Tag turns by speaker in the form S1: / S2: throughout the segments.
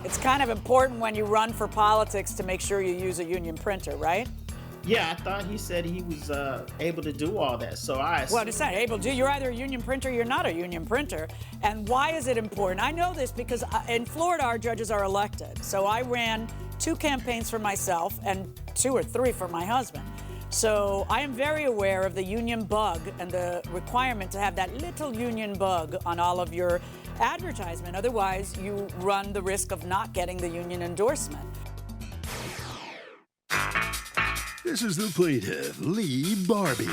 S1: It's kind of important when you run for politics to make sure you use a union printer, right?
S2: Yeah, I thought he said he was able to do all that. So I
S1: Well,
S2: assumed.
S1: it's not able to. You're either a union printer, you're not a union printer. And why is it important? I know this because in Florida, our judges are elected. So I ran 2 campaigns for myself and 2 or 3 for my husband. So I am very aware of the union bug and the requirement to have that little union bug on all of your advertisement. Otherwise, you run the risk of not getting the union endorsement.
S3: This is the plaintiff, Lee Barbie.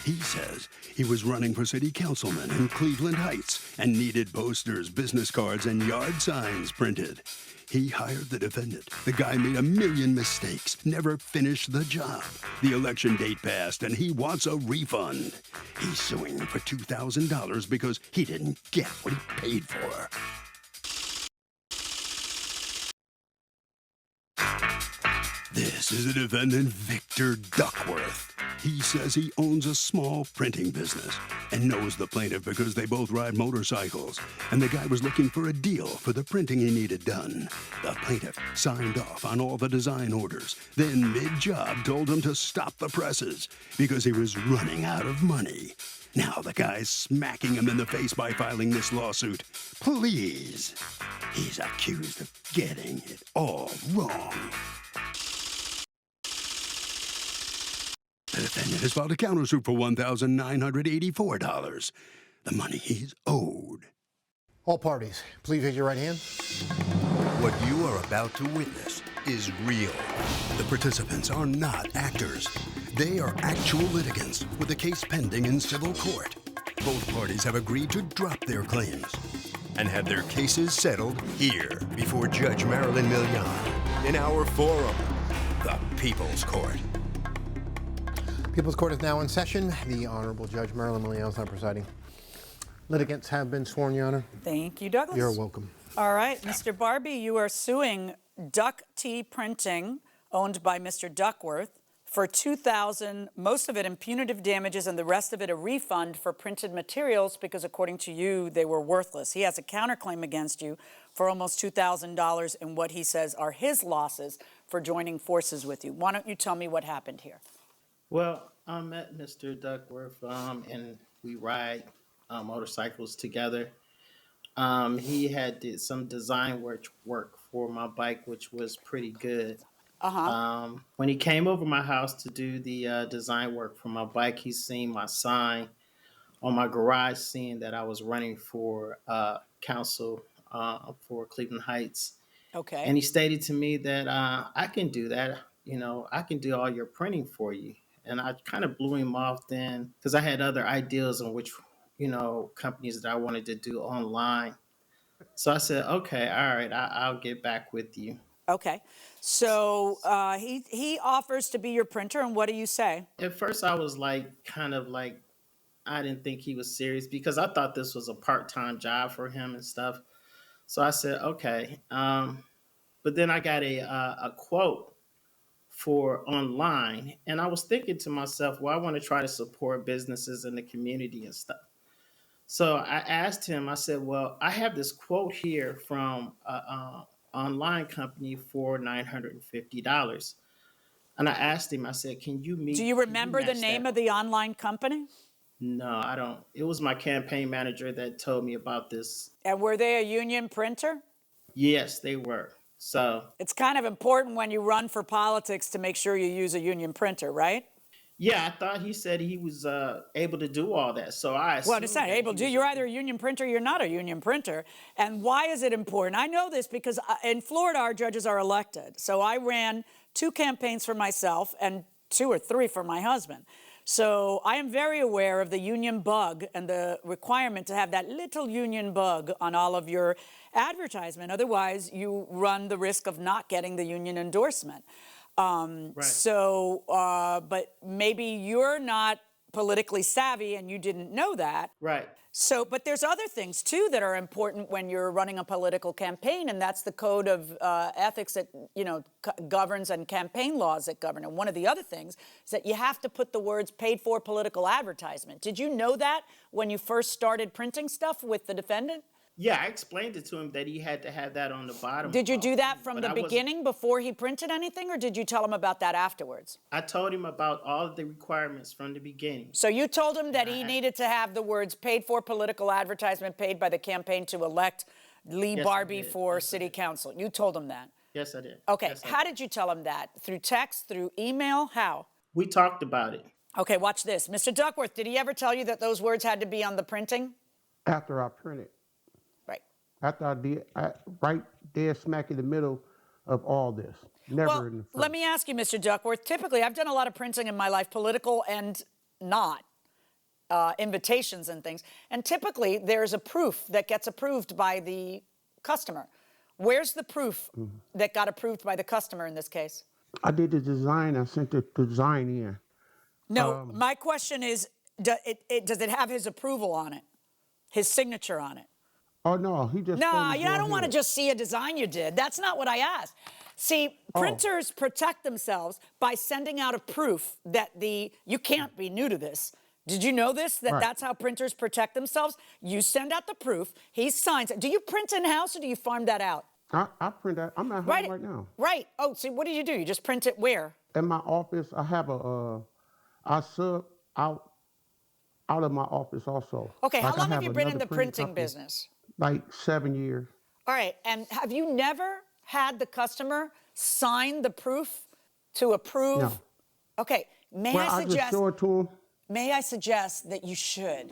S3: He says he was running for city councilman in Cleveland Heights and needed posters, business cards, and yard signs printed. He hired the defendant. The guy made a million mistakes, never finished the job. The election date passed, and he wants a refund. He's suing for $2,000 because he didn't get what he paid for. This is the defendant, Victor Duckworth. He says he owns a small printing business and knows the plaintiff because they both ride motorcycles, and the guy was looking for a deal for the printing he needed done. The plaintiff signed off on all the design orders, then mid-job told him to stop the presses because he was running out of money. Now the guy's smacking him in the face by filing this lawsuit. Please. He's accused of getting it all wrong. The defendant has filed a countersuit for $1,984, the money he's owed.
S4: All parties, please raise your right hand.
S3: What you are about to witness is real. The participants are not actors. They are actual litigants with a case pending in civil court. Both parties have agreed to drop their claims and have their cases settled here before Judge Marilyn Milian in our forum, the People's Court.
S4: People's Court is now in session. The Honorable Judge Marilyn Milian is now presiding. Litigants have been sworn, Your Honor.
S1: Thank you, Douglas.
S4: You're welcome.
S1: All right, Mr. Barbie, you are suing Duck Tea Printing, owned by Mr. Duckworth, for $2,000, most of it in punitive damages and the rest of it a refund for printed materials because, according to you, they were worthless. He has a counterclaim against you for almost $2,000 in what he says are his losses for joining forces with you. Why don't you tell me what happened here?
S2: Well, I met Mr. Duckworth, and we ride motorcycles together. He had did some design work for my bike, which was pretty good. When he came over my house to do the design work for my bike, he seen my sign on my garage, seeing that I was running for council for Cleveland Heights.
S1: Okay.
S2: And he stated to me that I can do that. I can do all your printing for you. And I kind of blew him off then because I had other ideas on which, companies that I wanted to do online. So I said, okay, all right, I'll get back with you.
S1: Okay. So he offers to be your printer, and what do you say?
S2: At first, I was I didn't think he was serious because I thought this was a part-time job for him and stuff. So I said, okay. But then I got a quote for online. And I was thinking to myself, well, I want to try to support businesses in the community and stuff. So I asked him, I said, well, I have this quote here from an online company for $950. And I asked him, I said, can you meet?
S1: Do you remember the name of the online company?
S2: No, I don't. It was my campaign manager that told me about this.
S1: And were they a union printer?
S2: Yes, they were. So
S1: it's kind of important when you run for politics to make sure you use a union printer, right?
S2: Yeah, I thought he said he was able to do all that. So I assumed.
S1: Well, it's not able to. You're either a union printer, you're not a union printer. And why is it important? I know this because in Florida, our judges are elected. So I ran 2 campaigns for myself and 2 or 3 for my husband. So I am very aware of the union bug and the requirement to have that little union bug on all of your advertisement. Otherwise, you run the risk of not getting the union endorsement.
S2: Right.
S1: So, but maybe you're not politically savvy and you didn't know that.
S2: Right.
S1: So, but there's other things too that are important when you're running a political campaign, and that's the code of ethics that governs and campaign laws that govern. And one of the other things is that you have to put the words "paid for political advertisement." Did you know that when you first started printing stuff with the defendant?
S2: Yeah, I explained it to him that he had to have that on the bottom.
S1: Did you do that from
S2: but
S1: the beginning before he printed anything, or did you tell him about that afterwards?
S2: I told him about all of the requirements from the beginning.
S1: So you told him that he needed to have the words paid for political advertisement paid by the campaign to elect Lee
S2: Yes, I
S1: Barbie
S2: did.
S1: for
S2: Yes, I
S1: city
S2: did.
S1: council. You told him that.
S2: Yes, I did.
S1: Okay,
S2: Yes, I
S1: how
S2: did.
S1: did you tell him that? Through text, through email, how?
S2: We talked about it.
S1: Okay, watch this. Mr. Duckworth, did he ever tell you that those words had to be on the printing?
S5: After I printed.
S1: Right.
S5: After I did, right dead smack in the middle of all this. Never
S1: Well,
S5: in the front.
S1: let me ask you, Mr. Duckworth. Typically, I've done a lot of printing in my life, political and not, invitations and things. And typically, there's a proof that gets approved by the customer. Where's the proof that got approved by the customer in this case?
S5: I did the design. I sent the design in.
S1: No, my question is, does it have his approval on it? His signature on it?
S5: Oh no, he just.
S1: No,
S5: told me
S1: I
S5: go
S1: don't want to
S5: ahead.
S1: just see a design you did. That's not what I asked. See, printers protect themselves by sending out a proof that you can't be new to this. Did you know this? That
S5: Right.
S1: that's how printers protect themselves? You send out the proof, he signs it. Do you print in-house or do you farm that out?
S5: I print that. I'm at home right now.
S1: Right. Oh, see, what do? You just print it where?
S5: In my office, I have I sub out of my office also.
S1: Okay, how
S5: Like, I
S1: long have you been in
S5: another
S1: the printing
S5: company,
S1: business?
S5: Like 7 years.
S1: All right, and have you never had the customer sign the proof to approve?
S5: No.
S1: Okay,
S5: Well, I just show it to him.
S1: may I suggest that you should?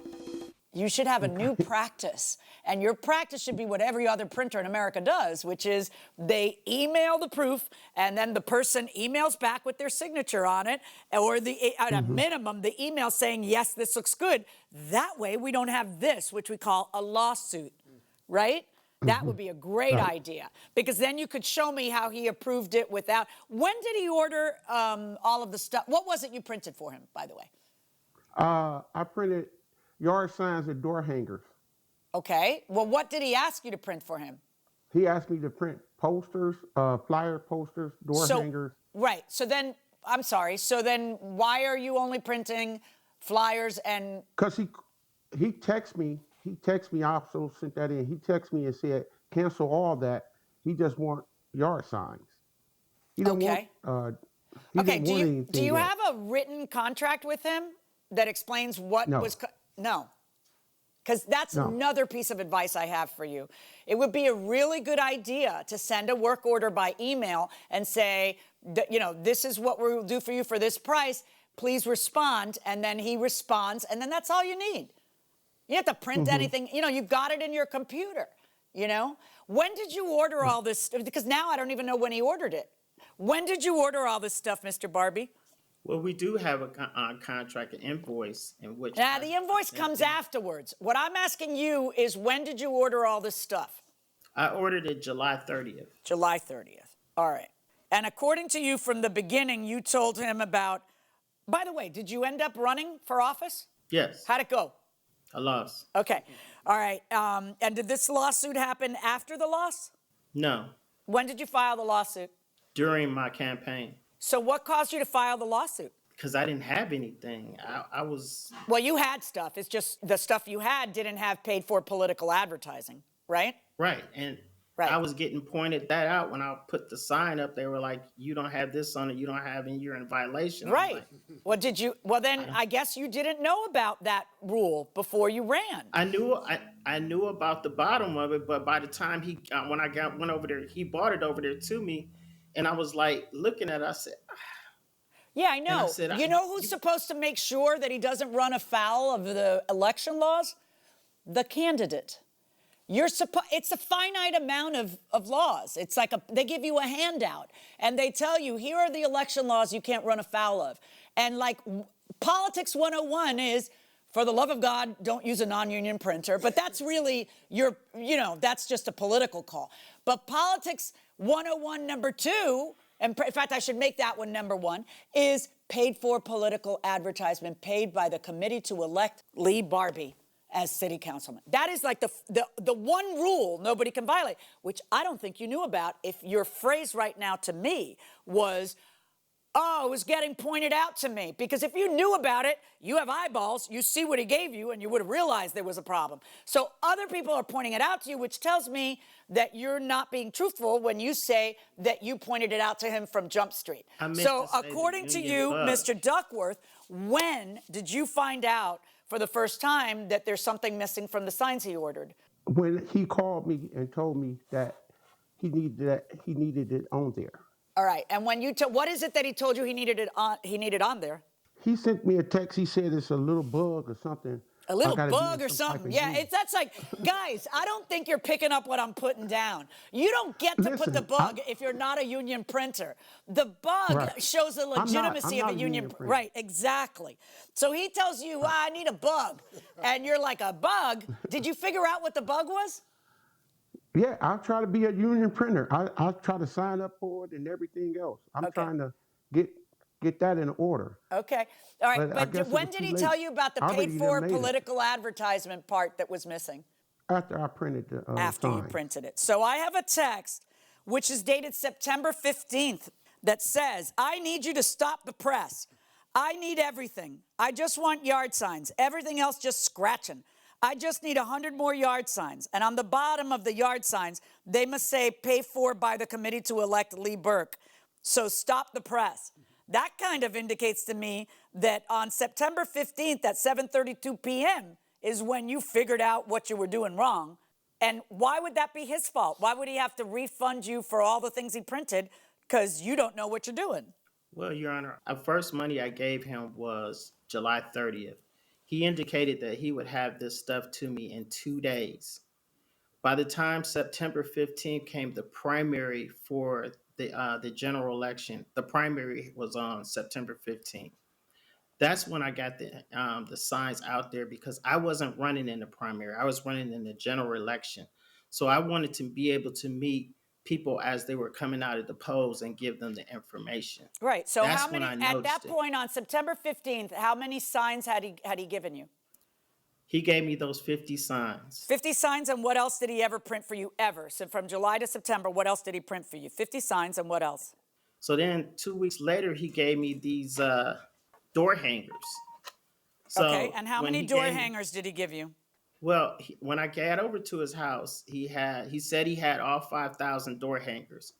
S1: You should have a new practice, and your practice should be what every other printer in America does, which is they email the proof, and then the person emails back with their signature on it, or at a minimum, the email saying, yes, this looks good. That way, we don't have this, which we call a lawsuit, right? That would be a great idea, because then you could show me how he approved it without. When did he order all of the stuff? What was it you printed for him, by the way?
S5: I printed yard signs and door hangers.
S1: Okay. Well, what did he ask you to print for him?
S5: He asked me to print posters, flyer posters, door hangers.
S1: Right. So then, I'm sorry. So then why are you only printing flyers and...
S5: Because he texted me. I also sent that in. He texted me and said, cancel all that. He just want yard signs. He don't
S1: Okay.
S5: want,
S1: Okay,
S5: didn't want anything
S1: do you
S5: else.
S1: have a written contract with him that explains what
S5: No.
S1: was... No. Because that's
S5: No.
S1: another piece of advice I have for you. It would be a really good idea to send a work order by email and say, this is what we'll do for you for this price. Please respond. And then he responds. And then that's all you need. You don't have to print anything. You've got it in your computer. When did you order all this stuff? Because now I don't even know when he ordered it. When did you order all this stuff, Mr. Barbie?
S2: Well, we do have a contract, an invoice in which.
S1: Now, the invoice comes afterwards. What I'm asking you is, when did you order all this stuff?
S2: I ordered it July 30th.
S1: July 30th. All right. And according to you from the beginning, you told him about... By the way, did you end up running for office?
S2: Yes,
S1: How'd it go?
S2: I lost.
S1: Okay. All right. And did this lawsuit happen after the loss?
S2: No,
S1: When did you file the lawsuit?
S2: during my campaign,
S1: So what caused you to file the lawsuit?
S2: because I didn't have anything. I was.
S1: Well, you had stuff. It's just the stuff you had didn't have paid for political advertising, right?
S2: Right, and
S1: Right.
S2: I was getting pointed that out when I put the sign up. They were like, "You don't have this on it. You don't have, and you're in violation." I'm
S1: Right.
S2: like,
S1: Well, then I guess you didn't know about that rule before you ran.
S2: I knew about the bottom of it, but by the time when I went over there, he brought it over there to me, and I was like looking at it. I said,
S1: Yeah, I know.
S2: said,
S1: You know who's supposed to make sure that he doesn't run afoul of the election laws? The candidate. It's a finite amount of laws. It's like they give you a handout and they tell you, here are the election laws you can't run afoul of. And like politics 101 is, for the love of God, don't use a non-union printer. But that's really that's just a political call. But politics 101 number 2, and in fact, I should make that one number 1, is paid for political advertisement paid by the committee to elect Lee Barbie as city councilman. That is like the one rule nobody can violate, which I don't think you knew about if your phrase right now to me was, Oh, it was getting pointed out to me. Because if you knew about it, you have eyeballs, you see what he gave you, and you would have realized there was a problem. So other people are pointing it out to you, which tells me that you're not being truthful when you say that you pointed it out to him from Jump Street.
S2: I meant
S1: So
S2: to say the
S1: according to
S2: union
S1: you,
S2: bug.
S1: Mr. Duckworth, when did you find out for the first time that there's something missing from the signs he ordered?
S5: When he called me and told me that he needed it on there.
S1: All right, and when you what is it that he told you he needed on there?
S5: He sent me a text. He said it's a little bug or something.
S1: A little
S5: I gotta be in
S1: bug or
S5: some type
S1: something.
S5: of
S1: Yeah,
S5: unit.
S1: that's like, guys, I don't think you're picking up what I'm putting down. You don't get to put the
S5: Listen,
S1: bug if you're not a union printer. The bug
S5: Right.
S1: shows the
S5: I'm not-
S1: legitimacy
S5: I'm
S1: of a
S5: not a
S1: union
S5: union printer.
S1: Right, exactly. So he tells you, I need a bug. And you're like, a bug? Did you figure out what the bug was?
S5: Yeah, I'll try to be a union printer. I'll try to sign up for it and everything else. I'm
S1: Okay.
S5: trying to get that in order.
S1: Okay. All right,
S5: But I
S1: but
S5: guess it
S1: when
S5: was
S1: did
S5: too
S1: he
S5: late.
S1: tell you about the
S5: I already
S1: paid
S5: done
S1: for
S5: made it.
S1: political advertisement part that was missing?
S5: After I printed the
S1: After you
S5: signs.
S1: printed it. So I have a text which is dated September 15th that says, I need you to stop the press. I need everything. I just want yard signs. Everything else just scratching. I just need 100 more yard signs. And on the bottom of the yard signs, they must say, paid for by the committee to elect Lee Burke. So stop the press. That kind of indicates to me that on September 15th at 7:32 p.m. is when you figured out what you were doing wrong. And why would that be his fault? Why would he have to refund you for all the things he printed? Because you don't know what you're doing.
S2: Well, Your Honor, the first money I gave him was July 30th. He indicated that he would have this stuff to me in 2 days. By the time September 15th came, the primary for the general election, the primary was on September 15th. That's when I got the signs out there because I wasn't running in the primary. I was running in the general election. So I wanted to be able to meet people as they were coming out of the polls and give them the information.
S1: Right. So
S2: That's
S1: how
S2: when
S1: many
S2: I
S1: at that
S2: noticed it.
S1: point on September 15th, how many signs had he given you?
S2: He gave me those 50 signs.
S1: 50 signs, and what else did he ever print for you ever? So from July to September, what else did he print for you? 50 signs, and what else?
S2: So then 2 weeks later, he gave me these door hangers. So
S1: Okay, and how
S2: when
S1: many
S2: he
S1: door
S2: gave me-
S1: hangers did he give you?
S2: Well, when I got over to his house, he said he had all 5,000 door hangers.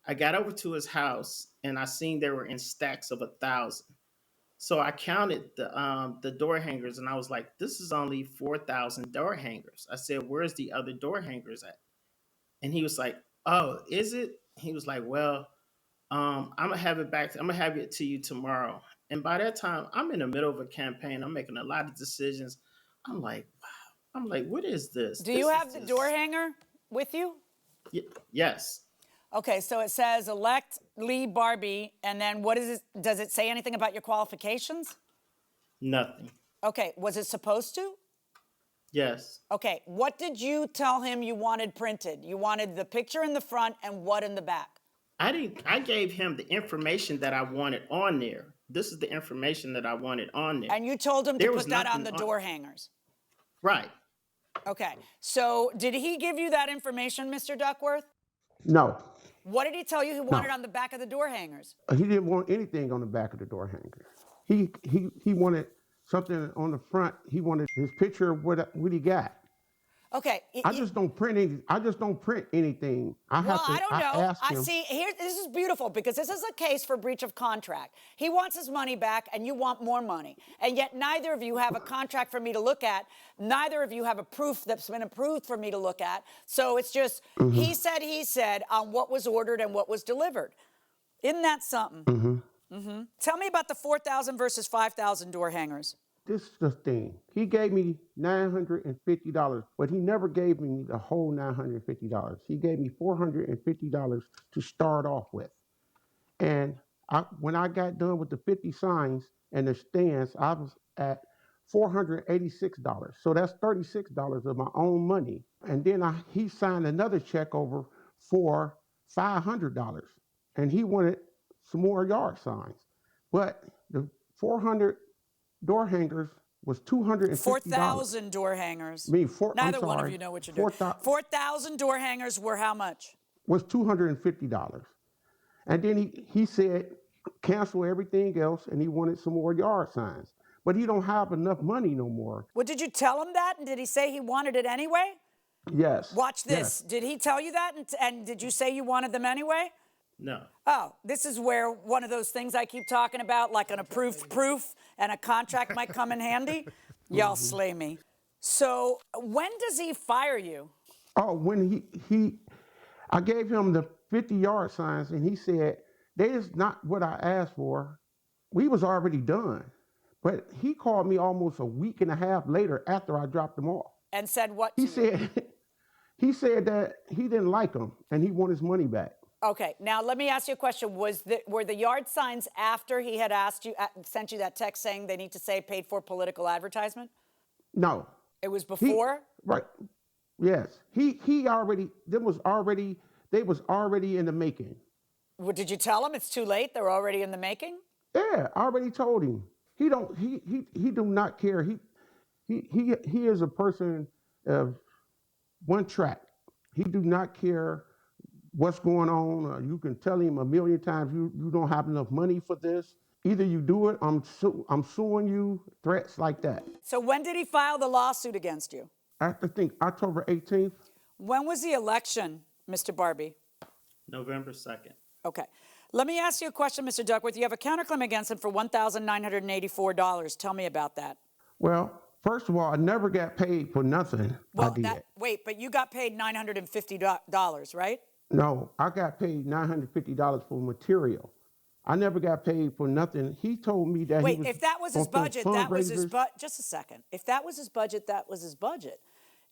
S2: I got over to his house and I seen they were in stacks of 1,000. So I counted the door hangers and I was like, this is only 4,000 door hangers. I said, where's the other door hangers at? And he was like, oh, is it? He was like, well, I'm gonna have it back. I'm gonna have it to you tomorrow. And by that time, I'm in the middle of a campaign. I'm making a lot of decisions. I'm like, wow. I'm like, what is this?
S1: Do you have the door hanger with you?
S2: Yes.
S1: Okay, so it says elect Lee Barbie, and then what is it? Does it say anything about your qualifications?
S2: Nothing.
S1: Okay, was it supposed to?
S2: Yes.
S1: Okay, what did you tell him you wanted printed? You wanted the picture in the front and what in the back?
S2: I gave him the information that I wanted on there. This is the information that I wanted on there.
S1: And you told him to
S2: There
S1: put
S2: was
S1: that on the
S2: nothing
S1: door hangers.
S2: Right.
S1: Okay, so did he give you that information, Mr. Duckworth?
S5: No,
S1: What did he tell you he wanted on the back of the door hangers?
S5: he didn't want anything on the back of the door hanger. He wanted something on the front. He wanted his picture of what he got.
S1: Okay.
S5: I just don't print anything. I
S1: don't know.
S5: ask him.
S1: See here. This is beautiful because this is a case for breach of contract. He wants his money back, and you want more money, and yet neither of you have a contract for me to look at. Neither of you have a proof that's been approved for me to look at. So it's just he said on what was ordered and what was delivered. Isn't that something? Tell me about the 4,000 versus 5,000 door hangers.
S5: This is the thing. He gave me $950, but he never gave me the whole $950. He gave me $450 to start off with. And when I got done with the 50 signs and the stands, I was at $486. So that's $36 of my own money. And then he signed another check over for $500. And he wanted some more yard signs. But the 400 door hangers was $250.
S1: 4,000 door hangers. Neither one of you know what you're doing. 4,000 door hangers were how much?
S5: Was $250. And then he said cancel everything else, and he wanted some more yard signs. But he don't have enough money no more.
S1: Well, did you tell him that? And did he say he wanted it anyway?
S5: Yes.
S1: Watch this.
S5: Yes.
S1: Did he tell you that? And did you say you wanted them anyway?
S2: No.
S1: Oh, this is where one of those things I keep talking about, like an approved proof and a contract might come in handy. Y'all slay me. So when does he fire you?
S5: Oh, when I gave him the 50 yard signs, and he said, "That is not what I asked for." We was already done. But he called me almost a week and a half later after I dropped them off.
S1: And said what to
S5: He
S1: you?
S5: said he said that he didn't like them and he wanted his money back.
S1: Okay, now let me ask you a question. Were the yard signs after he had sent you that text saying they need to say paid for political advertisement?
S5: No.
S1: It was before?
S5: Right. Yes. He already, they was already in the making.
S1: Well, did you tell him it's too late? They're already in the making?
S5: Yeah, I already told him. He do not care. He is a person of one track. He do not care what's going on. You can tell him a million times you don't have enough money for this. Either you do it, I'm suing you, threats like that.
S1: So when did he file the lawsuit against you?
S5: I think October 18th.
S1: When was the election, Mr. Barbie?
S2: November 2nd.
S1: Okay. Let me ask you a question, Mr. Duckworth. You have a counterclaim against him for $1,984. Tell me about that.
S5: Well, first of all, I never got paid for nothing.
S1: Well,
S5: I did.
S1: wait, but you got paid $950, right?
S5: No, I got paid $950 for material. I never got paid for nothing. He told me that
S1: Wait,
S5: he was
S1: if that was his
S5: on some
S1: budget, that was his
S5: fundraisers.
S1: budget. Just a second. If that was his budget, that was his budget.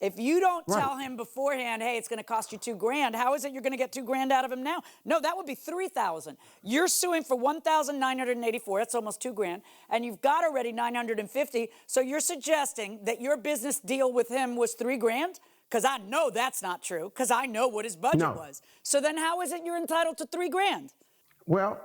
S1: If you don't tell
S5: Right.
S1: him beforehand, hey, it's going to cost you $2,000, how is it you're going to get $2,000 out of him now? No, that would be $3,000. You're suing for $1,984. That's almost $2,000, and you've got already $950. So you're suggesting that your business deal with him was $3,000? Because I know that's not true. Because I know what his budget
S5: No.
S1: was. So then, how is it you're entitled to $3,000?
S5: Well,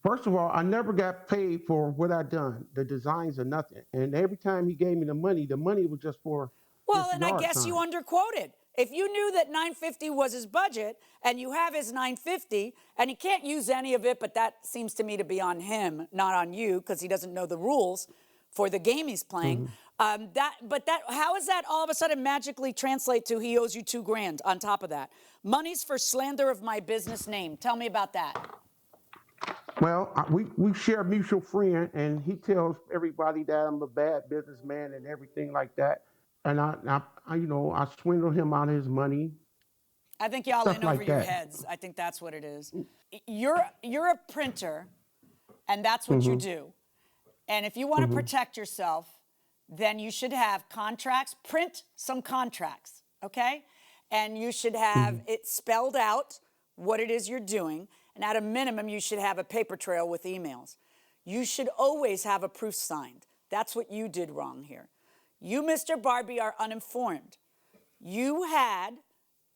S5: first of all, I never got paid for what I done, the designs or nothing. And every time he gave me the money was just for
S1: Well,
S5: this
S1: and I
S5: yard
S1: guess
S5: sign.
S1: you underquoted. If you knew that $950 was his budget and you have his $950 and he can't use any of it, but that seems to me to be on him, not on you, because he doesn't know the rules for the game he's playing. How does that all of a sudden magically translate to he owes you $2,000 on top of that? Money's for slander of my business name. Tell me about that.
S5: Well, we share a mutual friend, and he tells everybody that I'm a bad businessman and everything like that. And I swindle him out of his money.
S1: I think y'all
S5: Stuff
S1: in over
S5: like
S1: your
S5: that.
S1: heads. I think that's what it is. You're a printer, and that's what you do. And if you want to protect yourself, then you should have contracts. Print some contracts, okay? And you should have it spelled out what it is you're doing. And at a minimum, you should have a paper trail with emails. You should always have a proof signed. That's what you did wrong here. You, Mr. Barbie, are uninformed. You had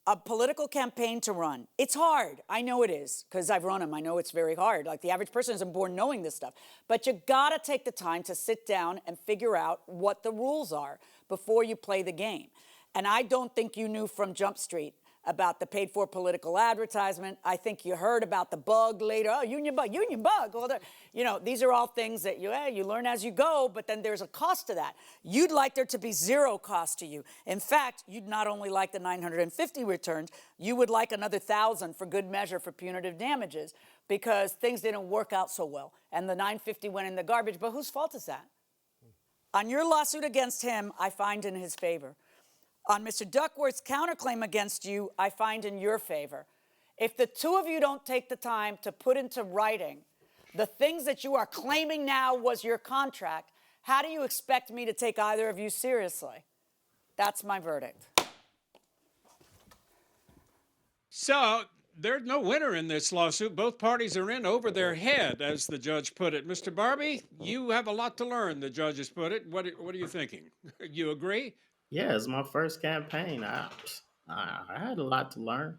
S1: a political campaign to run. It's hard. I know it is, because I've run them. I know it's very hard. Like, the average person isn't born knowing this stuff. But you gotta take the time to sit down and figure out what the rules are before you play the game. And I don't think you knew from Jump Street about the paid for political advertisement. I think you heard about the bug later. Oh, union bug. Well, these are all things that you learn as you go, but then there's a cost to that. You'd like there to be zero cost to you. In fact, you'd not only like the 950 returned, you would like another 1,000 for good measure for punitive damages, because things didn't work out so well. And the 950 went in the garbage, but whose fault is that? On your lawsuit against him, I find in his favor. On Mr. Duckworth's counterclaim against you, I find in your favor. If the two of you don't take the time to put into writing the things that you are claiming now was your contract, how do you expect me to take either of you seriously? That's my verdict.
S6: So there's no winner in this lawsuit. Both parties are in over their head, as the judge put it. Mr. Barbie, you have a lot to learn, the judge has put it. What are you thinking? You agree?
S2: Yeah, it's my first campaign. I had a lot to learn.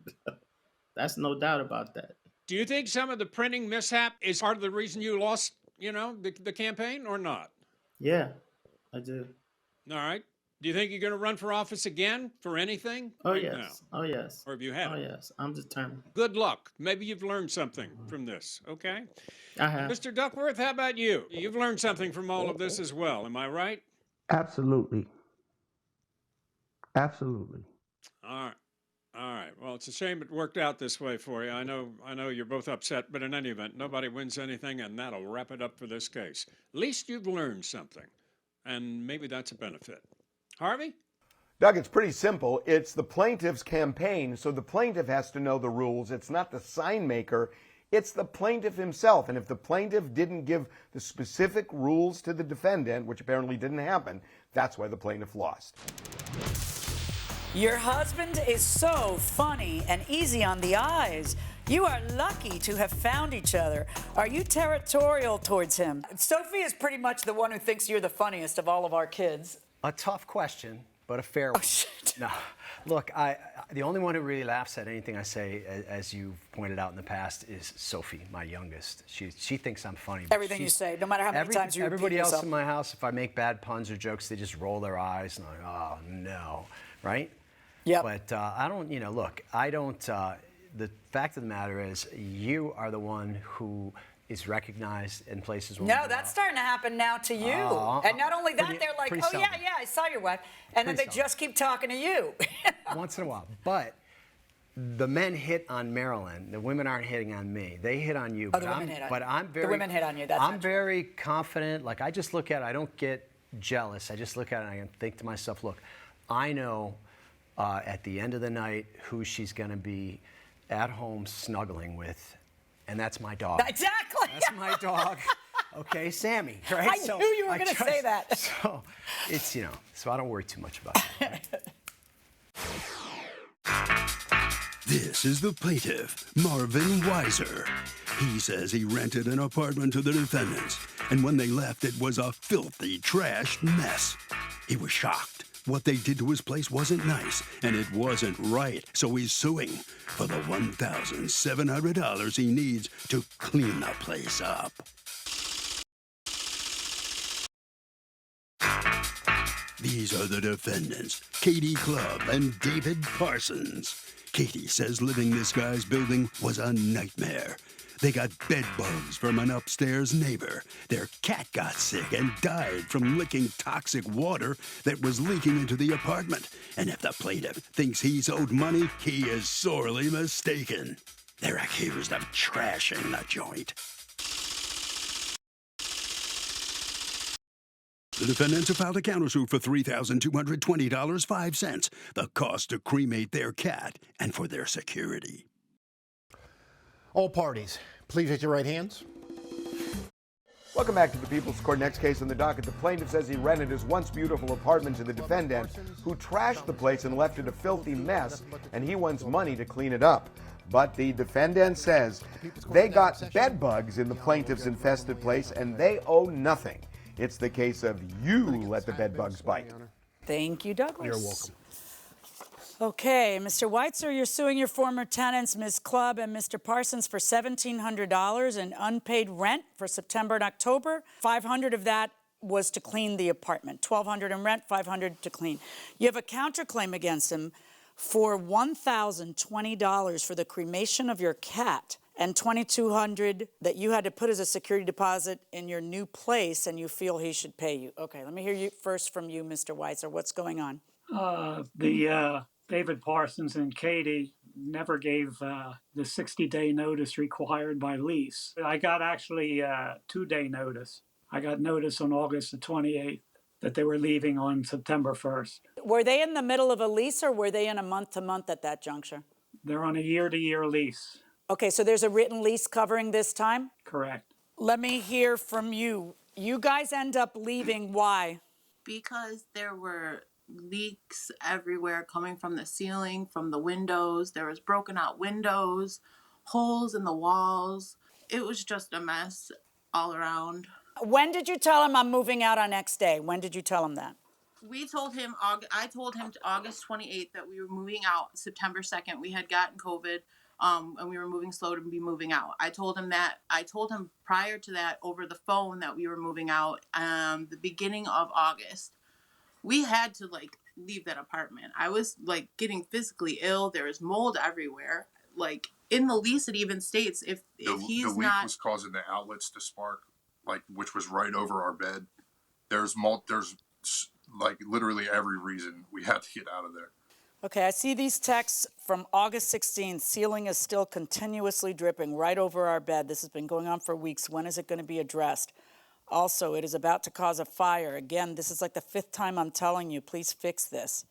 S2: That's no doubt about that.
S6: Do you think some of the printing mishap is part of the reason you lost, the campaign, or not?
S2: Yeah, I do.
S6: All right. Do you think you're going to run for office again for anything
S2: Oh
S6: right now?
S2: yes. Oh yes.
S6: Or have you
S2: Oh
S6: had it?
S2: yes. I'm determined.
S6: Good luck. Maybe you've learned something from this, okay?
S2: I have.
S6: Mr. Duckworth, how about you? You've learned something from all of this as well, am I right?
S5: Absolutely. Absolutely.
S6: All right. All right. Well, it's a shame it worked out this way for you. I know you're both upset, but in any event, nobody wins anything, and that'll wrap it up for this case. At least you've learned something, and maybe that's a benefit. Harvey?
S7: Doug, it's pretty simple. It's the plaintiff's campaign, so the plaintiff has to know the rules. It's not the sign maker, it's the plaintiff himself. And if the plaintiff didn't give the specific rules to the defendant, which apparently didn't happen, that's why the plaintiff lost.
S1: Your husband is so funny and easy on the eyes. You are lucky to have found each other. Are you territorial towards him? Sophie is pretty much the one who thinks you're the funniest of all of our kids.
S8: A tough question, but a fair one.
S1: Oh, shit.
S8: No, look, the only one who really laughs at anything I say, as you've pointed out in the past, is Sophie, my youngest. She thinks I'm funny.
S1: Everything you say, no matter how many times you repeat
S8: everybody else
S1: yourself.
S8: in my house, if I make bad puns or jokes, they just roll their eyes and like, oh no, right?
S1: Yep.
S8: But I don't, look, I don't. The fact of the matter is, you are the one who is recognized in places where
S1: No, that's starting to happen now to you. And not only that, they're like, oh, yeah, I saw your wife. And then they just keep talking to you.
S8: Once in a while. But the men hit on Marilyn. The women aren't hitting on me. They hit on you.
S1: Oh, the women hit on you.
S8: But I'm very...
S1: The women hit on you. That's
S8: I'm very confident. Like, I just look at it. I don't get jealous. I just look at it and I think to myself, look, I know at the end of the night who she's going to be at home snuggling with. And that's my dog.
S1: Exactly.
S8: That's my dog. Okay, Sammy, right?
S1: I knew you were going to say that.
S8: So it's, so I don't worry too much about that.
S3: This is the plaintiff, Marvin Weiser. He says he rented an apartment to the defendants, and when they left, it was a filthy trash mess. He was shocked. What they did to his place wasn't nice, and it wasn't right, so he's suing for the $1,700 he needs to clean the place up. These are the defendants, Katie Clubb and David Parsons. Katie says living this guy's building was a nightmare. They got bedbugs from an upstairs neighbor. Their cat got sick and died from licking toxic water that was leaking into the apartment. And if the plaintiff thinks he's owed money, he is sorely mistaken. They're accused of trashing the joint. The defendants have filed a countersuit for $3,220.05, the cost to cremate their cat and for their security.
S4: All parties, please raise your right hands.
S7: Welcome back to the People's Court. Next case on the docket. The plaintiff says he rented his once beautiful apartment to the defendant, who trashed the place and left it a filthy mess, and he wants money to clean it up. But the defendant says they got bedbugs in the plaintiff's infested place, and they owe nothing. It's the case of you let the bedbugs bite.
S1: Thank you, Douglas.
S4: You're welcome.
S1: Okay, Mr. Weitzer, you're suing your former tenants, Ms. Clubb and Mr. Parsons, for $1,700 in unpaid rent for September and October. $500 of that was to clean the apartment. $1,200 in rent, $500 to clean. You have a counterclaim against him for $1,020 for the cremation of your cat and $2,200 that you had to put as a security deposit in your new place, and you feel he should pay you. Okay, let me hear you first from you, Mr. Weitzer. What's going on?
S9: David Parsons and Katie never gave the 60-day notice required by lease. I got actually 2-day notice. I got notice on August the 28th that they were leaving on September 1st.
S1: Were they in the middle of a lease, or were they in a month-to-month at that juncture?
S9: They're on a year-to-year lease.
S1: Okay, so there's a written lease covering this time?
S9: Correct.
S1: Let me hear from you. You guys end up leaving. Why?
S10: Because there were leaks everywhere coming from the ceiling, from the windows. There was broken out windows, holes in the walls. It was just a mess all around.
S1: When did you tell him I'm moving out on X day? When did you tell him that?
S10: I told him August 28th that we were moving out. September 2nd, we had gotten COVID, and we were moving slow to be moving out. I told him that. I told him prior to that over the phone that we were moving out the beginning of August. We had to like leave that apartment. I was like getting physically ill. There was mold everywhere. Like in the lease, it even states if he's
S11: the leak
S10: not
S11: was causing the outlets to spark, like which was right over our bed. There's like literally every reason we had to get out of there.
S1: Okay, I see these texts from August 16th. Ceiling is still continuously dripping right over our bed. This has been going on for weeks. When is it going to be addressed? Also, it is about to cause a fire. Again, this is like the 5th time I'm telling you, please fix this.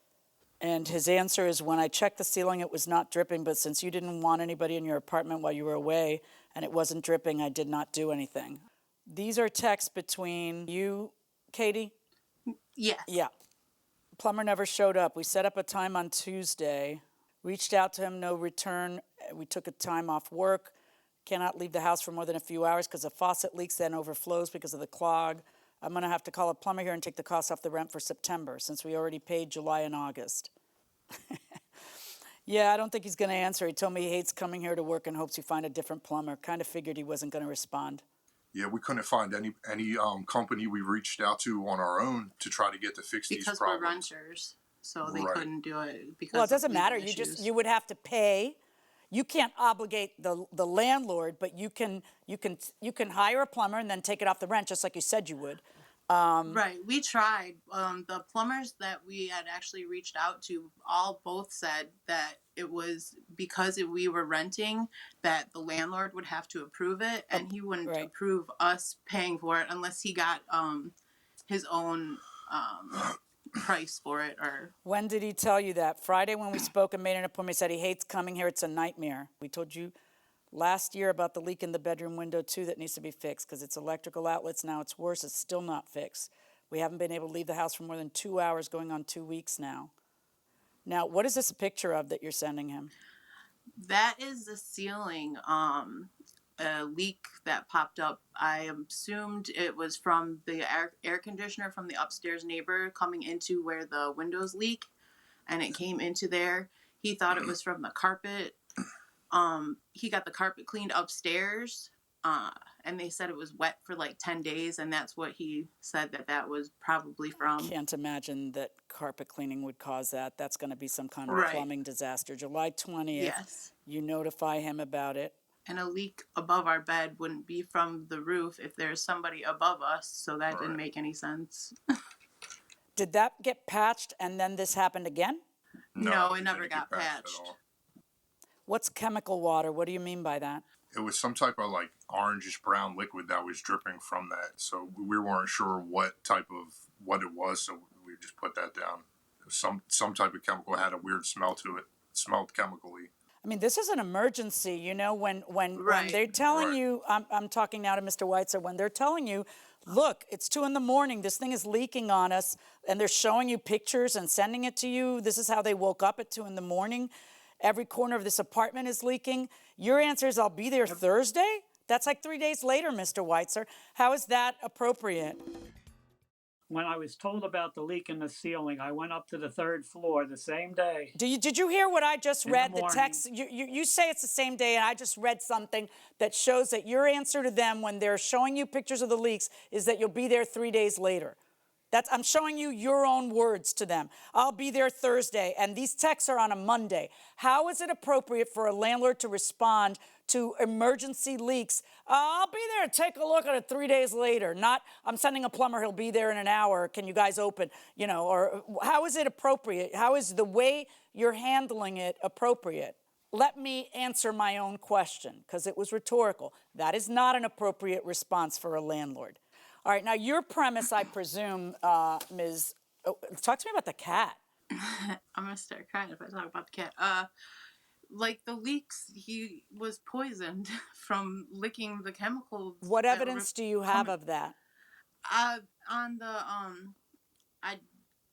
S1: And his answer is, when I checked the ceiling, it was not dripping, but since you didn't want anybody in your apartment while you were away and it wasn't dripping, I did not do anything. These are texts between you, Katie?
S10: Yes.
S1: Yeah. Plumber never showed up. We set up a time on Tuesday, reached out to him, no return. We took a time off work. Cannot leave the house for more than a few hours because the faucet leaks, then overflows because of the clog. I'm going to have to call a plumber here and take the cost off the rent for September since we already paid July and August. Yeah, I don't think he's going to answer. He told me he hates coming here to work and hopes you find a different plumber. Kind of figured he wasn't going to respond.
S11: Yeah, we couldn't find any company we reached out to on our own to try to get to fix these
S10: because
S11: problems.
S10: we're renters, so they
S11: Right.
S10: couldn't do it because.
S1: Well, it doesn't
S10: of legal
S1: matter.
S10: issues.
S1: You would have to pay. You can't obligate the landlord, but you can hire a plumber and then take it off the rent, just like you said you would.
S10: Right. We tried. The plumbers that we had actually reached out to both said that it was because we were renting that the landlord would have to approve it, and he wouldn't
S1: Right.
S10: approve us paying for it unless he got his own price for it. Or
S1: When did he tell you that? Friday when we spoke and made an appointment, he said he hates coming here. It's a nightmare. We told you last year about the leak in the bedroom window, too, that needs to be fixed because it's electrical outlets. Now it's worse. It's still not fixed. We haven't been able to leave the house for more than 2 hours, going on 2 weeks now. Now, what is this a picture of that you're sending him?
S10: that is the ceiling a leak that popped up. I assumed it was from the air conditioner from the upstairs neighbor coming into where the windows leak, and it came into there. He thought it was from the carpet. He got the carpet cleaned upstairs, and they said it was wet for like 10 days, and that's what he said that was probably from.
S1: Can't imagine that carpet cleaning would cause that. That's going to be some kind of
S10: Right.
S1: plumbing disaster. July 20th,
S10: Yes.
S1: you notify him about it.
S10: And a leak above our bed wouldn't be from the roof if there's somebody above us, so that didn't make any sense.
S1: Did that get patched and then this happened again?
S10: No, it never
S11: didn't
S10: got
S11: get
S10: patched.
S11: at all.
S1: What's chemical water? What do you mean by that?
S11: It was some type of like orangish brown liquid that was dripping from that. So we weren't sure what it was. So we just put that down. It was some type of chemical. It had a weird smell to it. It smelled chemically.
S1: I mean, this is an emergency, you know, when
S10: Right.
S1: they're telling
S11: Right.
S1: you, I'm talking now to Mr. Weitzer, when they're telling you, look, it's 2 a.m, this thing is leaking on us, and they're showing you pictures and sending it to you. This is how they woke up at 2 a.m. Every corner of this apartment is leaking. Your answer is, I'll be there Thursday? That's like 3 days later, Mr. Weitzer. How is that appropriate?
S9: When I was told about the leak in the ceiling, I went up to the 3rd floor the same day.
S1: Did you hear what I just
S9: In
S1: read?
S9: the
S1: The
S9: morning.
S1: text, you say it's the same day, and I just read something that shows that your answer to them when they're showing you pictures of the leaks is that you'll be there 3 days later. I'm showing you your own words to them. I'll be there Thursday, and these texts are on a Monday. How is it appropriate for a landlord to respond to emergency leaks? I'll be there, take a look at it 3 days later. Not, I'm sending a plumber, he'll be there in an hour. Can you guys open? You know, or how is it appropriate? How is the way you're handling it appropriate? Let me answer my own question, because it was rhetorical. That is not an appropriate response for a landlord. All right, now your premise, I presume, Ms. Talk to me about the cat.
S10: I'm gonna start crying if I talk about the cat. Like the leaks, he was poisoned from licking the chemicals.
S1: What
S10: that
S1: evidence
S10: were
S1: do you have
S10: coming-
S1: of that?
S10: On the I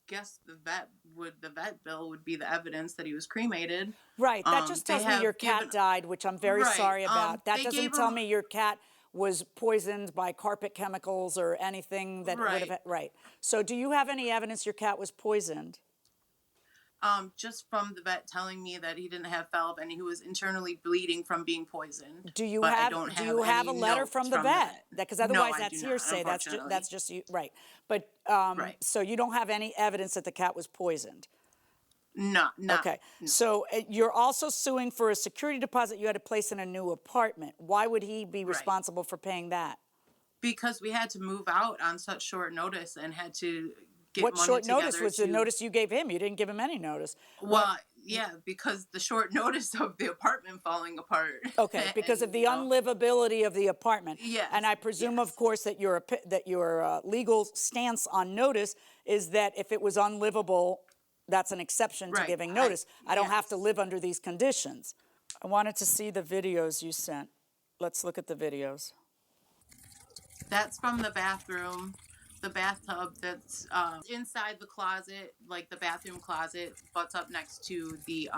S10: guess the vet bill would be the evidence that he was cremated.
S1: Right, that just
S10: they
S1: tells me
S10: have
S1: your cat
S10: given-
S1: died, which I'm very
S10: Right,
S1: sorry about. That
S10: they
S1: doesn't
S10: gave
S1: tell
S10: him-
S1: me your cat was poisoned by carpet chemicals or anything that would have.
S10: Right.
S1: Right. So do you have any evidence your cat was poisoned?
S10: Just from the vet telling me that he didn't have FeLV and he was internally bleeding from being poisoned.
S1: Do you
S10: but I
S1: have
S10: don't
S1: do you have a
S10: any
S1: letter
S10: notes
S1: from the vet? Because
S10: No,
S1: otherwise
S10: I
S1: that's
S10: do not,
S1: hearsay.
S10: unfortunately.
S1: That's just you, right? But
S10: Right.
S1: so you don't have any evidence that the cat was poisoned.
S10: No, not.
S1: Okay, so you're also suing for a security deposit you had to place in a new apartment. Why would he be responsible for paying that?
S10: Because we had to move out on such short notice and had to get
S1: What
S10: money
S1: short
S10: together
S1: notice was the notice you gave him? You didn't give him any notice.
S10: Well, yeah, because the short notice of the apartment falling apart.
S1: Okay, because of the unlivability of the apartment.
S10: Yes,
S1: And I presume, of course, that your legal stance on notice is that if it was unlivable, that's an exception to giving notice. I don't have to live under these conditions. I wanted to see the videos you sent. Let's look at the videos.
S10: That's from the bathroom, the bathtub that's inside the closet, like the bathroom closet, butts up next to the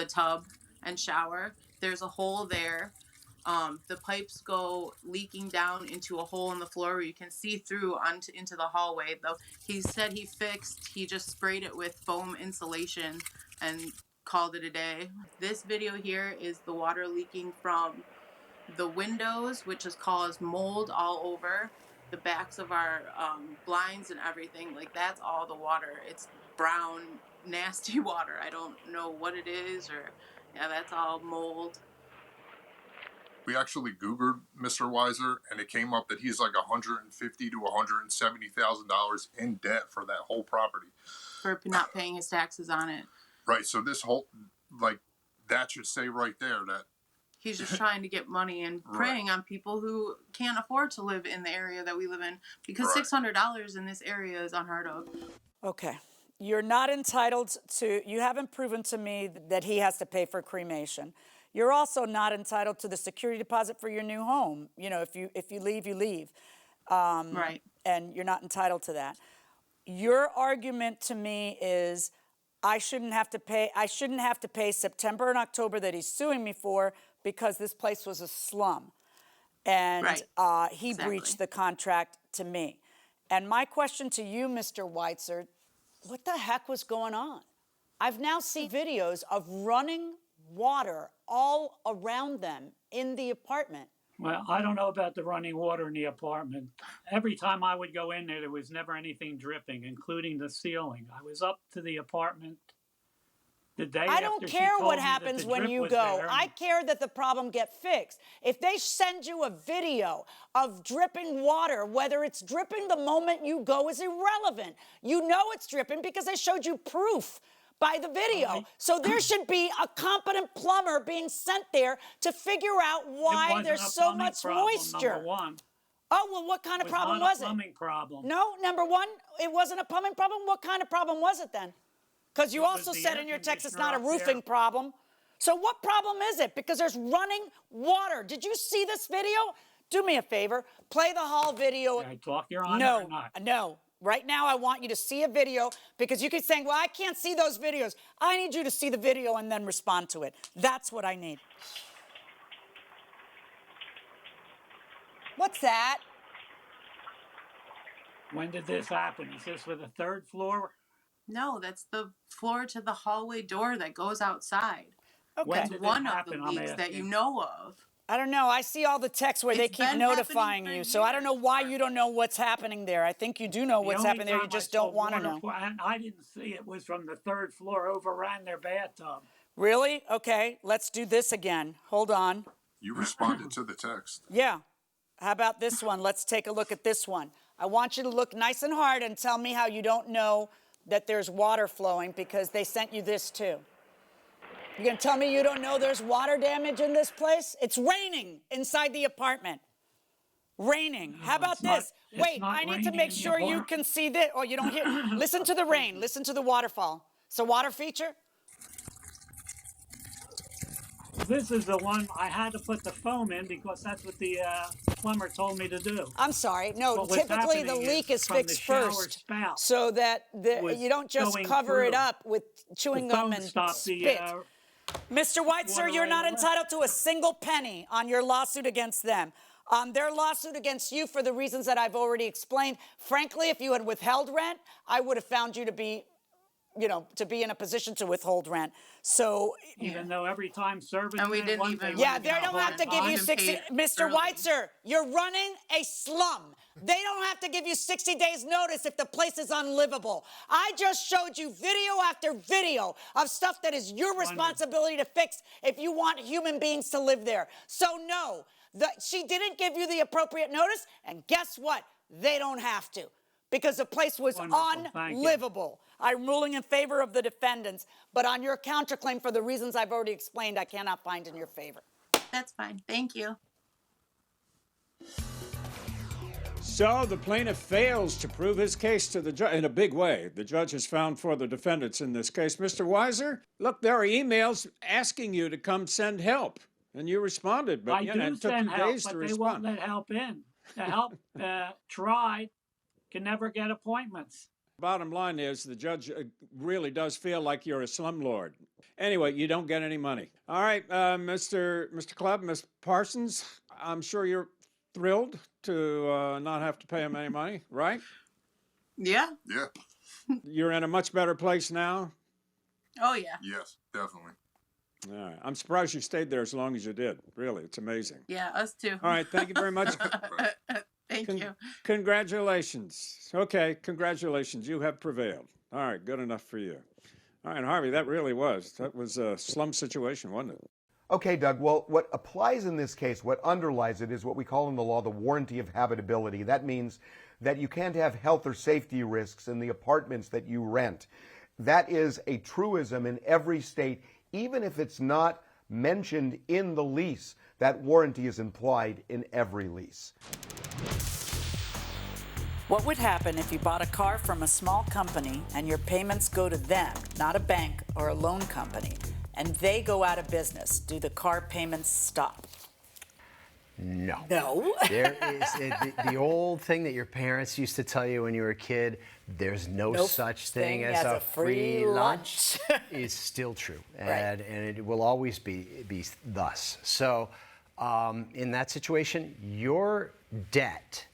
S10: tub and shower. There's a hole there. The pipes go leaking down into a hole in the floor where you can see through into the hallway. Though he said he just sprayed it with foam insulation and called it a day. This video here is the water leaking from the windows, which has caused mold all over the backs of our blinds and everything. Like, that's all the water. It's brown, nasty water. I don't know what it is, or that's all mold.
S11: We actually Googled Mr. Weiser, and it came up that he's like $150,000 to $170,000 in debt for that whole property.
S10: For not paying his taxes on it.
S11: Right. So this whole, that should say right there that
S10: he's just trying to get money and preying on people who can't afford to live in the area that we live in, because $600 in this area is unheard of.
S1: Okay. You're not entitled to, you haven't proven to me that he has to pay for cremation. You're also not entitled to the security deposit for your new home. You know, if you leave, you leave.
S10: Right.
S1: And you're not entitled to that. Your argument to me is I shouldn't have to pay September and October that he's suing me for because this place was a slum. And he breached the contract to me. And my question to you, Mr. Weitzer, what the heck was going on? I've now seen videos of running water all around them in the apartment.
S9: Well, I don't know about the running water in the apartment. Every time I would go in there was never anything dripping, including the ceiling. I was up to the apartment the day
S1: I don't care what happens when you go. I care that the problem get fixed. If they send you a video of dripping water, whether it's dripping the moment you go is irrelevant. You know it's dripping because they showed you proof by the video. So there should be a competent plumber being sent there to figure out why there's so much moisture.
S9: Number one.
S1: Oh, well, what kind of problem was it?
S9: It was not a plumbing problem.
S1: No, number one, it wasn't a plumbing problem. What kind of problem was it then? Because you also said in your text it's not a roofing problem. So what problem is it? Because there's running water. Did you see this video? Do me a favor. Play the hall video.
S9: Did I talk, Your Honor, or not?
S1: No. Right now, I want you to see a video because you keep saying, well, I can't see those videos. I need you to see the video and then respond to it. That's what I need. What's that?
S9: When did this happen? Is this with the third floor?
S10: No, that's the floor to the hallway door that goes outside.
S1: Okay.
S10: It's one of the leaks that you know of.
S1: I don't know. I see all the texts where they keep notifying you, so I don't know why you don't know what's happening there. I think you do know what's happening there. You just don't want to know.
S9: And I didn't see it was from the third floor, overran their bathtub.
S1: Really? Okay, let's do this again. Hold on.
S11: you responded to the text.
S1: Yeah. How about this one? Let's take a look at this one. I want you to look nice and hard and tell me how you don't know that there's water flowing because they sent you this too. You gonna tell me you don't know there's water damage in this place? It's raining inside the apartment. Raining. How about this? Wait, I need to make sure you can see this. Oh, you don't hear. Listen to the rain. Listen to the waterfall. It's a water feature?
S9: This is the one I had to put the foam in because that's what the plumber told me to do.
S1: I'm sorry. No, typically the leak is fixed first so that you don't just cover it up with chewing gum and spit. Mr. Weitzer, you're not entitled to a single penny on your lawsuit against them. Their lawsuit against you for the reasons that I've already explained. Frankly, if you had withheld rent, I would have found you to be to be in a position to withhold rent. So
S9: Even though every time service.
S10: And we didn't even.
S1: yeah, they don't have to give you 60. Mr. Weitzer, you're running a slum. They don't have to give you 60 days notice if the place is unlivable. I just showed you video after video of stuff that is your responsibility to fix if you want human beings to live there. So no, she didn't give you the appropriate notice, and guess what? They don't have to, because the place was unlivable. I'm ruling in favor of the defendants, but on your counterclaim, for the reasons I've already explained, I cannot find in your favor.
S10: That's fine. Thank you.
S6: So the plaintiff fails to prove his case to the judge in a big way. The judge has found for the defendants in this case. Mr. Weiser, look, there are emails asking you to come send help, and you responded, but it took you days to respond.
S9: They won't let help in. The help tried can never get appointments.
S6: Bottom line is the judge really does feel like you're a slumlord. Anyway, you don't get any money. All right, Mr. Clubb, Ms. Parsons, I'm sure you're thrilled to not have to pay him any money, right?
S10: Yeah.
S11: Yeah.
S6: You're in a much better place now?
S10: Oh, yeah.
S11: Yes, definitely.
S6: All right. I'm surprised you stayed there as long as you did. Really, it's amazing.
S10: Yeah, us too.
S6: All right, thank you very much.
S10: Thank you.
S6: Congratulations. Okay, congratulations. You have prevailed. All right, good enough for you. All right, Harvey, that was a slum situation, wasn't it?
S7: Okay, Doug, well, what applies in this case, what underlies it, is what we call in the law the warranty of habitability. That means that you can't have health or safety risks in the apartments that you rent. That is a truism in every state, even if it's not mentioned in the lease. That warranty is implied in every lease.
S1: What would happen if you bought a car from a small company and your payments go to them, not a bank or a loan company, and they go out of business? Do the car payments stop?
S8: No.
S1: No.
S8: There is the old thing that your parents used to tell you when you were a kid, there's no such thing as a free lunch, is still true. And it will always be thus. So in that situation, your debt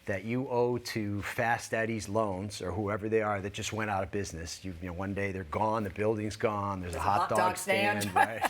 S8: that you owe to Fast Eddie's loans or whoever they are that just went out of business. You know, one day they're gone, the building's gone, there's a hot dog stand, right?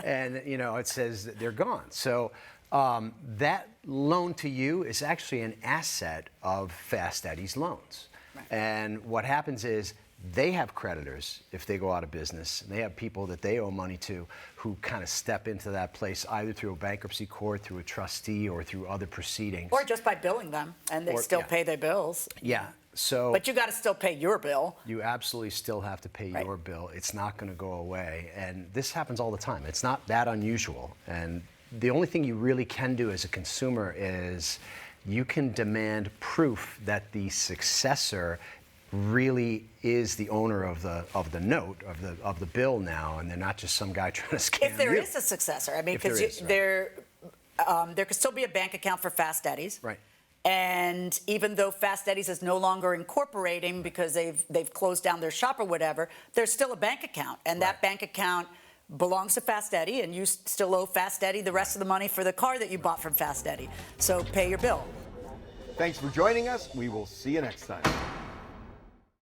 S8: and you know, it says that they're gone. So that loan to you is actually an asset of Fast Eddie's loans. Right. And what happens is they have creditors if they go out of business, and they have people that they owe money to who kind of step into that place either through a bankruptcy court, through a trustee, or through other proceedings.
S1: Or just by billing them, and they still pay their bills.
S8: Yeah. So,
S1: but you got to still pay your bill.
S8: You absolutely still have to pay your bill. It's not going to go away. And this happens all the time. It's not that unusual. And the only thing you really can do as a consumer is you can demand proof that the successor really is the owner of the note of the bill now, and they're not just some guy trying to scam you.
S1: If there is a successor, I mean, because there could still be a bank account for Fast Eddie's,
S8: right?
S1: And even though Fast Eddie's is no longer incorporating because they've closed down their shop or whatever, there's still a bank account, and that bank account belongs to Fast Eddie, and you still owe Fast Eddie the rest of the money for the car that you bought from Fast Eddie. So pay your bill.
S7: Thanks for joining us. We will see you next time.